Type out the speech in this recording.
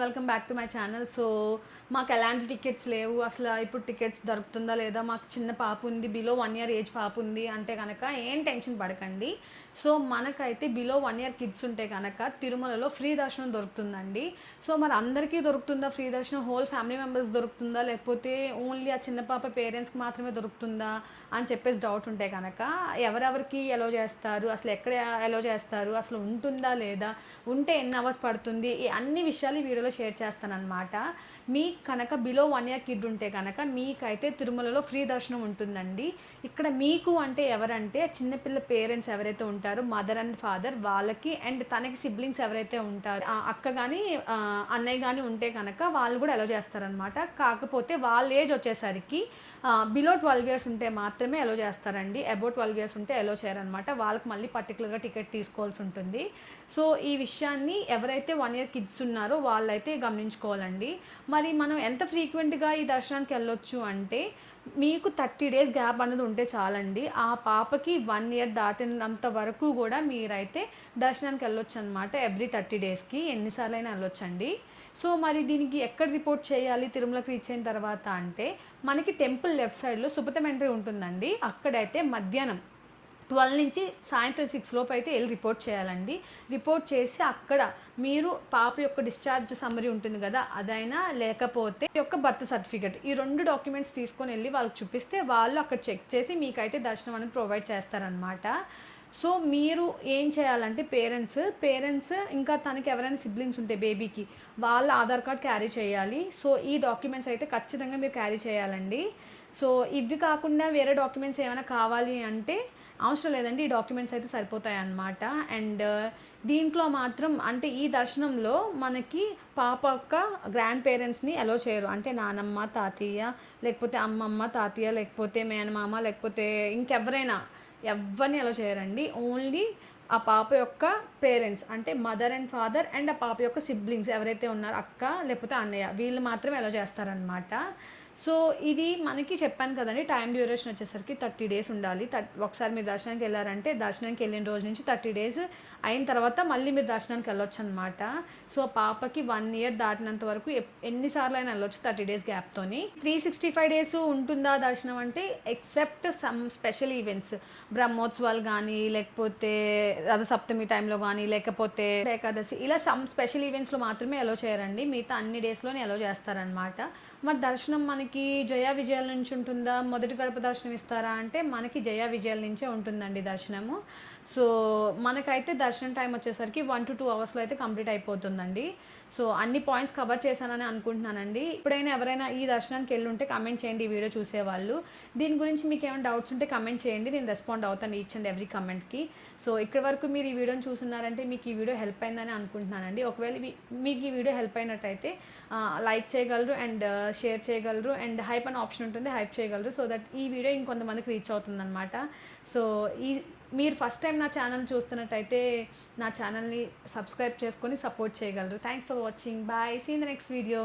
Welcome back to my channel. So మాకు ఎలాంటి tickets లేవు, అసలు ఇప్పుడు టికెట్స్ దొరుకుతుందా లేదా, మాకు చిన్న పాప ఉంది, బిలో 1 ఇయర్ ఏజ్ పాప ఉంది అంటే కనుక ఏం టెన్షన్ పడకండి. సో మనకైతే బిలో 1 ఇయర్ కిడ్స్ ఉంటే కనుక తిరుమలలో ఫ్రీ దర్శనం దొరుకుతుందండి. సో మరి అందరికీ దొరుకుతుందా ఫ్రీ దర్శనం, హోల్ ఫ్యామిలీ మెంబర్స్ దొరుకుతుందా, లేకపోతే ఓన్లీ ఆ చిన్న పాప పేరెంట్స్కి మాత్రమే దొరుకుతుందా అని చెప్పేసి డౌట్ ఉంటే కనుక ఎవరెవరికి ఎలో చేస్తారు, అసలు ఎక్కడ ఎలో చేస్తారు, అసలు ఉంటుందా లేదా, ఉంటే ఎన్ని అవర్స్ పడుతుంది, ఈ అన్ని విషయాలు ఈ వీడియోలో షేర్ చేస్తానన్నమాట. మీకు కనుక బిలో 1 ఇయర్ కిడ్ ఉంటే కనుక మీకైతే తిరుమలలో ఫ్రీ దర్శనం ఉంటుందండి. ఇక్కడ మీకు అంటే ఎవరంటే చిన్నపిల్ల పేరెంట్స్ ఎవరైతే ఉంటారో మదర్ అండ్ ఫాదర్ వాళ్ళకి, అండ్ తనకి సిబ్లింగ్స్ ఎవరైతే ఉంటారో అక్క కానీ అన్నయ్య కానీ ఉంటే కనుక వాళ్ళు కూడా అలో చేస్తారనమాట. కాకపోతే వాళ్ళ ఏజ్ వచ్చేసరికి బిలో 12 ఇయర్స్ ఉంటే మాత్రమే అలో చేస్తారండి. అబౌట్ 12 ఇయర్స్ ఉంటే అలో చేయరనమాట. వాళ్ళకి మళ్ళీ పర్టికులర్గా టికెట్ తీసుకోవాల్సి ఉంటుంది. సో ఈ విషయాన్ని ఎవరైతే 1 ఇయర్ కిడ్స్ ఉన్నారో వాళ్ళైతే గమనించుకోవాలండి. మరి మనం ఎంత ఫ్రీక్వెంట్గా ఈ దర్శనానికి వెళ్ళొచ్చు అంటే మీకు 30 డేస్ గ్యాప్ అనేది ఉంటే చాలండి. ఆ పాపకి 1 ఇయర్ దాటినంత వరకు కూడా మీరైతే దర్శనానికి వెళ్ళొచ్చు అనమాట. ఎవ్రీ 30 డేస్కి ఎన్నిసార్లు అయినా వెళ్ళొచ్చండి. సో మరి దీనికి ఎక్కడ రిపోర్ట్ చేయాలి తిరుమలకి రీచ్ అయిన తర్వాత అంటే మనకి టెంపుల్ లెఫ్ట్ సైడ్లో సుపథం ఎంట్రీ ఉంటుందండి. అక్కడైతే మధ్యాహ్నం 12 నుంచి సాయంత్రం 6 లోపు అయితే వెళ్ళి రిపోర్ట్ చేయాలండి. రిపోర్ట్ చేసి అక్కడ మీరు పాప యొక్క డిశ్చార్జ్ సమ్మరీ ఉంటుంది కదా, అదైనా లేకపోతే యొక్క బర్త్ సర్టిఫికేట్, ఈ 2 డాక్యుమెంట్స్ తీసుకొని వెళ్ళి వాళ్ళకి చూపిస్తే వాళ్ళు అక్కడ చెక్ చేసి మీకైతే దర్శనం అనేది ప్రొవైడ్ చేస్తారనమాట. సో మీరు ఏం చేయాలంటే పేరెంట్స్ ఇంకా తనకి ఎవరైనా సిబ్లింగ్స్ ఉంటే బేబీకి వాళ్ళ ఆధార్ కార్డ్ క్యారీ చేయాలి. సో ఈ డాక్యుమెంట్స్ అయితే ఖచ్చితంగా మీరు క్యారీ చేయాలండి. సో ఇవి కాకుండా వేరే డాక్యుమెంట్స్ ఏమైనా కావాలి అంటే అవసరం లేదండి, ఈ డాక్యుమెంట్స్ అయితే సరిపోతాయి అన్నమాట. అండ్ దీంట్లో మాత్రం అంటే ఈ దర్శనంలో మనకి పాప యొక్క గ్రాండ్ పేరెంట్స్ని అలో చేయరు. అంటే నానమ్మ తాతయ్య, లేకపోతే అమ్మమ్మ తాతయ్య, లేకపోతే మేనమామ, లేకపోతే ఇంకెవరైనా ఎవరిని అలో చేయరండి. ఓన్లీ ఆ పాప యొక్క పేరెంట్స్ అంటే మదర్ అండ్ ఫాదర్ అండ్ ఆ పాప యొక్క సిబ్లింగ్స్ ఎవరైతే ఉన్నారో అక్క లేకపోతే అన్నయ్య, వీళ్ళు మాత్రమే అలో చేస్తారనమాట. సో ఇది మనకి చెప్పాను కదండి, టైం డ్యూరేషన్ వచ్చేసరికి 30 డేస్ ఉండాలి. ఒకసారి మీరు దర్శనానికి వెళ్ళారంటే దర్శనానికి వెళ్ళిన రోజు నుంచి 30 డేస్ అయిన తర్వాత మళ్ళీ మీరు దర్శనానికి వెళ్ళొచ్చు అనమాట. సో పాపకి 1 ఇయర్ దాటినంత వరకు ఎన్నిసార్లు అయినా వెళ్ళొచ్చు 30 డేస్ గ్యాప్తోని. 365 డేస్ ఉంటుందా దర్శనం అంటే ఎక్సెప్ట్ సమ్ స్పెషల్ ఈవెంట్స్, బ్రహ్మోత్సవాలు కానీ, లేకపోతే రథసప్తమి టైంలో కానీ, లేకపోతే ఏకాదశి, ఇలా సమ్ స్పెషల్ ఈవెంట్స్లో మాత్రమే అలో చేయరండి. మిగతా అన్ని డేస్లోనే అలో చేస్తారనమాట. మరి దర్శనం మనకి జయ విజయాల నుంచి ఉంటుందా, మొదటి గడప దర్శనం ఇస్తారా అంటే మనకి జయ విజయాల నుంచే ఉంటుందండి దర్శనము. సో మనకైతే దర్శనం టైం వచ్చేసరికి 1 to 2 అవర్స్లో అయితే కంప్లీట్ అయిపోతుందండి. సో అన్ని పాయింట్స్ కవర్ చేశానని అనుకుంటున్నానండి. ఇప్పుడైనా ఎవరైనా ఈ దర్శనానికి వెళ్ళి ఉంటే కమెంట్ చేయండి, ఈ వీడియో చూసేవాళ్ళు. దీని గురించి మీకు ఏమైనా డౌట్స్ ఉంటే కమెంట్ చేయండి, నేను రెస్పాండ్ అవుతాను ఈచ్ అండ్ ఎవ్రీ కమెంట్కి. సో ఇక్కడ వరకు మీరు ఈ వీడియోని చూస్తున్నారంటే మీకు ఈ వీడియో హెల్ప్ అయిందని అనుకుంటున్నానండి. ఒకవేళ మీకు ఈ వీడియో హెల్ప్ అయినట్టయితే లైక్ చేయగలరు అండ్ షేర్ చేయగలరు అండ్ హైప్ అనే ఆప్షన్ ఉంటుంది, హైప్ చేయగలరు. సో దట్ ఈ వీడియో ఇంకొంతమందికి రీచ్ అవుతుందన్నమాట. సో మీరు ఫస్ట్ టైం నా ఛానల్ చూస్తున్నట్టయితే నా ఛానల్ని సబ్స్క్రైబ్ చేసుకొని సపోర్ట్ చేయగలరు. Thanks for watching. Bye. See in the next video.